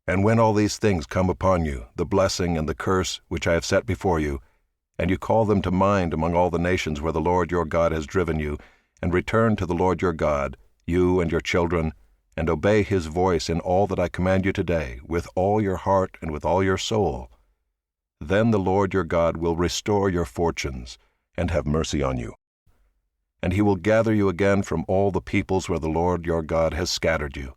And when all these things come upon you, the blessing and the curse which I have set before you, and you call them to mind among all the nations where the Lord your God has driven you, and return to the Lord your God, you and your children, and obey his voice in all that I command you today, with all your heart and with all your soul, then the Lord your God will restore your fortunes and have mercy on you. And he will gather you again from all the peoples where the Lord your God has scattered you.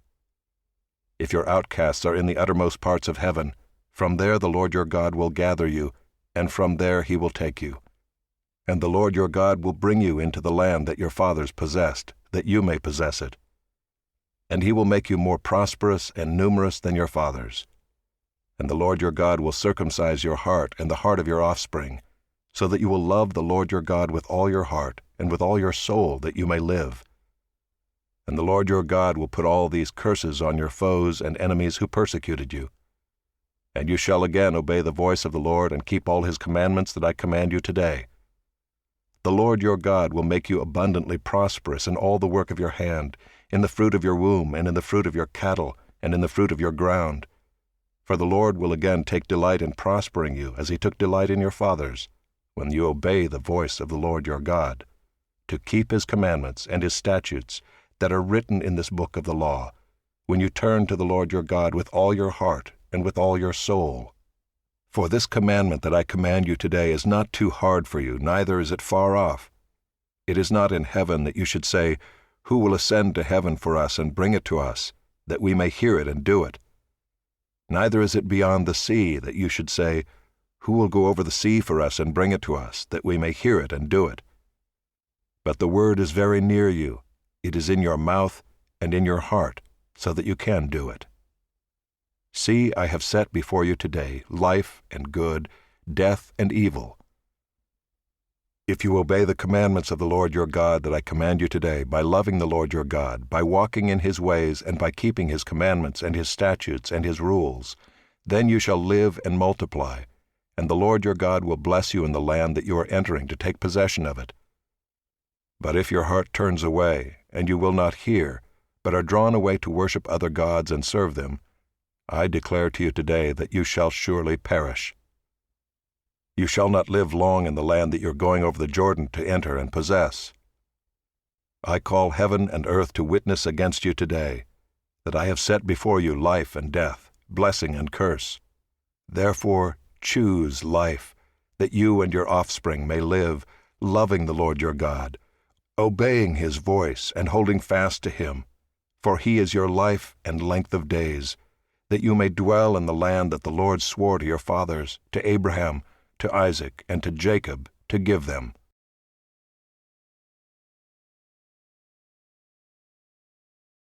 If your outcasts are in the uttermost parts of heaven, from there the Lord your God will gather you, and from there he will take you. And the Lord your God will bring you into the land that your fathers possessed, that you may possess it. And he will make you more prosperous and numerous than your fathers. And the Lord your God will circumcise your heart and the heart of your offspring, so that you will love the Lord your God with all your heart and with all your soul, that you may live. And the Lord your God will put all these curses on your foes and enemies who persecuted you. And you shall again obey the voice of the Lord and keep all his commandments that I command you today. The Lord your God will make you abundantly prosperous in all the work of your hand, in the fruit of your womb, and in the fruit of your cattle, and in the fruit of your ground. For the Lord will again take delight in prospering you, as he took delight in your fathers, when you obey the voice of the Lord your God, to keep his commandments and his statutes that are written in this book of the law, when you turn to the Lord your God with all your heart and with all your soul. For this commandment that I command you today is not too hard for you, neither is it far off. It is not in heaven that you should say, who will ascend to heaven for us and bring it to us, that we may hear it and do it? Neither is it beyond the sea that you should say, who will go over the sea for us and bring it to us, that we may hear it and do it? But the word is very near you. It is in your mouth and in your heart, so that you can do it. See, I have set before you today life and good, death and evil. If you obey the commandments of the Lord your God that I command you today, by loving the Lord your God, by walking in his ways, and by keeping his commandments and his statutes and his rules, then you shall live and multiply, and the Lord your God will bless you in the land that you are entering to take possession of it. But if your heart turns away, and you will not hear, but are drawn away to worship other gods and serve them, I declare to you today that you shall surely perish. You shall not live long in the land that you are going over the Jordan to enter and possess. I call heaven and earth to witness against you today, that I have set before you life and death, blessing and curse. Therefore choose life, that you and your offspring may live, loving the Lord your God, obeying his voice and holding fast to him, for he is your life and length of days, that you may dwell in the land that the Lord swore to your fathers, to Abraham, to Isaac, and to Jacob, to give them.